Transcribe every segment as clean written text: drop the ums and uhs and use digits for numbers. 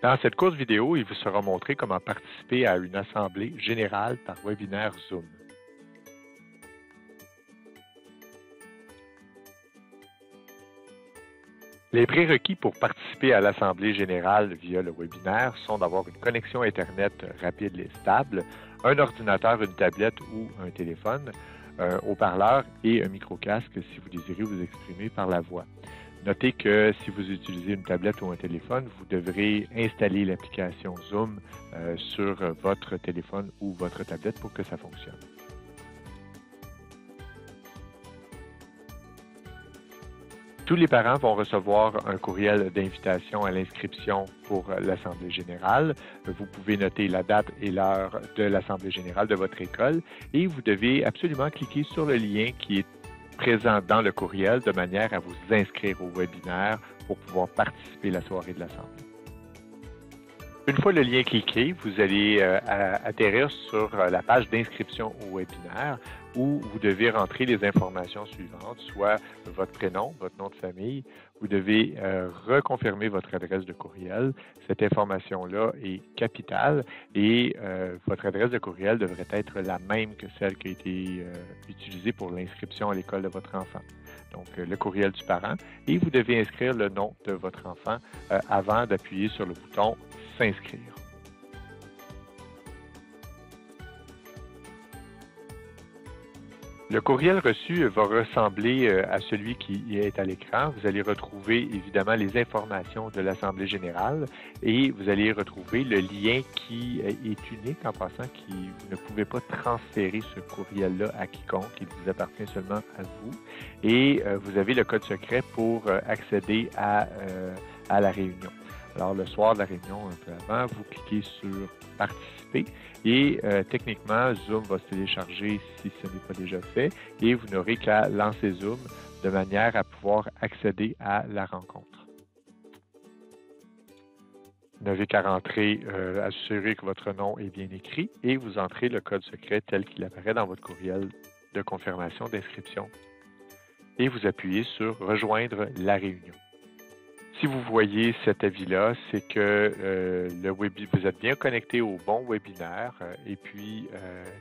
Dans cette courte vidéo, il vous sera montré comment participer à une assemblée générale par webinaire Zoom. Les prérequis pour participer à l'assemblée générale via le webinaire sont d'avoir une connexion Internet rapide et stable, un ordinateur, une tablette ou un téléphone, un haut-parleur et un micro-casque si vous désirez vous exprimer par la voix. Notez que si vous utilisez une tablette ou un téléphone, vous devrez installer l'application Zoom sur votre téléphone ou votre tablette pour que ça fonctionne. Tous les parents vont recevoir un courriel d'invitation à l'inscription pour l'Assemblée générale. Vous pouvez noter la date et l'heure de l'Assemblée générale de votre école et vous devez absolument cliquer sur le lien qui est présent dans le courriel de manière à vous inscrire au webinaire pour pouvoir participer à la soirée de l'Assemblée. Une fois le lien cliqué, vous allez atterrir sur la page d'inscription au webinaire où vous devez rentrer les informations suivantes, soit votre prénom, votre nom de famille. Vous devez reconfirmer votre adresse de courriel. Cette information-là est capitale et votre adresse de courriel devrait être la même que celle qui a été utilisée pour l'inscription à l'école de votre enfant. Donc, le courriel du parent et vous devez inscrire le nom de votre enfant avant d'appuyer sur le bouton « S'inscrire ». Le courriel reçu va ressembler à celui qui est à l'écran. Vous allez retrouver évidemment les informations de l'Assemblée générale et vous allez retrouver le lien qui est unique en passant, vous ne pouvez pas transférer ce courriel-là à quiconque, il vous appartient seulement à vous. Et vous avez le code secret pour accéder à la réunion. Alors, le soir de la réunion, un peu avant, vous cliquez sur « Participer » et techniquement, Zoom va se télécharger si ce n'est pas déjà fait et vous n'aurez qu'à lancer Zoom de manière à pouvoir accéder à la rencontre. Vous n'avez qu'à rentrer, assurer que votre nom est bien écrit et vous entrez le code secret tel qu'il apparaît dans votre courriel de confirmation d'inscription et vous appuyez sur « Rejoindre la réunion ». Si vous voyez cet avis-là, c'est que vous êtes bien connecté au bon webinaire et puis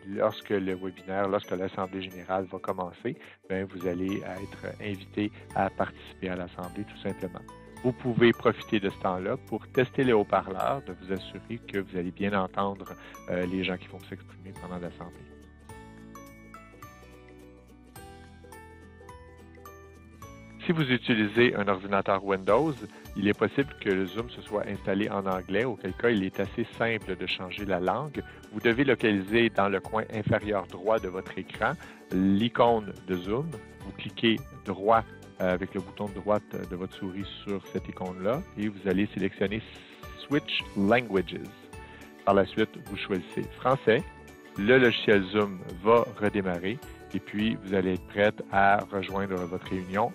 lorsque l'Assemblée générale va commencer, bien, vous allez être invité à participer à l'Assemblée tout simplement. Vous pouvez profiter de ce temps-là pour tester les haut-parleurs, de vous assurer que vous allez bien entendre les gens qui vont s'exprimer pendant l'Assemblée. Si vous utilisez un ordinateur Windows, il est possible que le Zoom se soit installé en anglais, auquel cas il est assez simple de changer la langue. Vous devez localiser dans le coin inférieur droit de votre écran l'icône de Zoom. Vous cliquez droit avec le bouton de droite de votre souris sur cette icône-là et vous allez sélectionner Switch Languages. Par la suite, vous choisissez Français. Le logiciel Zoom va redémarrer et puis vous allez être prête à rejoindre votre réunion.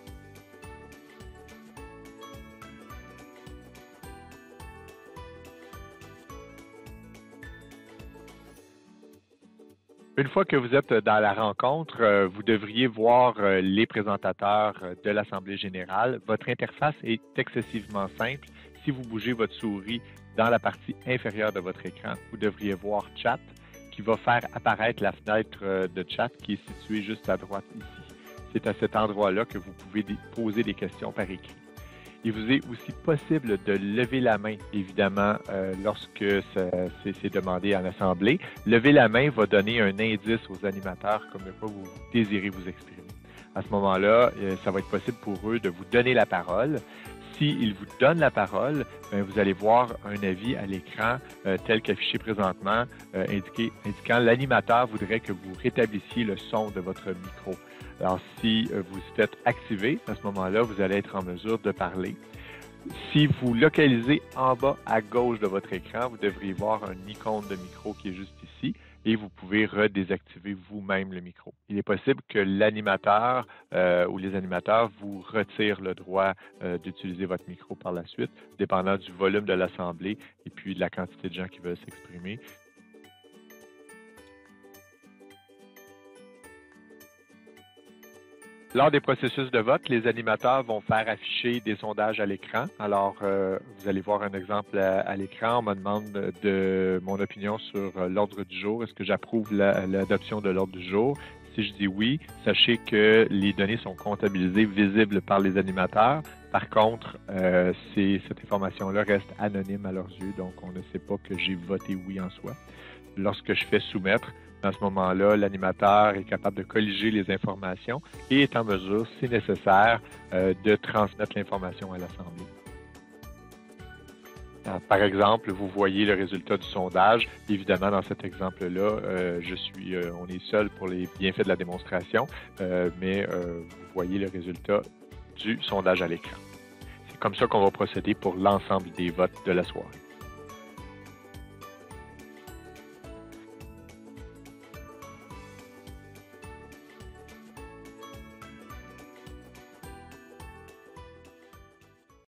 Une fois que vous êtes dans la rencontre, vous devriez voir les présentateurs de l'Assemblée générale. Votre interface est excessivement simple. Si vous bougez votre souris dans la partie inférieure de votre écran, vous devriez voir Chat qui va faire apparaître la fenêtre de chat qui est située juste à droite ici. C'est à cet endroit-là que vous pouvez poser des questions par écrit. Il vous est aussi possible de lever la main, évidemment, lorsque c'est demandé en assemblée. Lever la main va donner un indice aux animateurs comme de quoi vous désirez vous exprimer. À ce moment-là, ça va être possible pour eux de vous donner la parole. S'ils vous donnent la parole, bien, vous allez voir un avis à l'écran tel qu'affiché présentement, indiquant l'animateur voudrait que vous rétablissiez le son de votre micro. Alors, si vous êtes activé, à ce moment-là, vous allez être en mesure de parler. Si vous localisez en bas à gauche de votre écran, vous devriez voir un icône de micro qui est juste ici et vous pouvez redésactiver vous-même le micro. Il est possible que l'animateur ou les animateurs vous retirent le droit d'utiliser votre micro par la suite, dépendant du volume de l'assemblée et puis de la quantité de gens qui veulent s'exprimer. Lors des processus de vote, les animateurs vont faire afficher des sondages à l'écran. Alors, vous allez voir un exemple à l'écran. On me demande de mon opinion sur l'ordre du jour. Est-ce que j'approuve l'adoption de l'ordre du jour? Si je dis oui, sachez que les données sont comptabilisées, visibles par les animateurs. Par contre, cette information-là reste anonyme à leurs yeux, donc on ne sait pas que j'ai voté oui en soi. Lorsque je fais soumettre, à ce moment-là, l'animateur est capable de colliger les informations et est en mesure, si nécessaire, de transmettre l'information à l'Assemblée. Par exemple, vous voyez le résultat du sondage. Évidemment, dans cet exemple-là, on est seul pour les bienfaits de la démonstration, mais vous voyez le résultat du sondage à l'écran. C'est comme ça qu'on va procéder pour l'ensemble des votes de la soirée.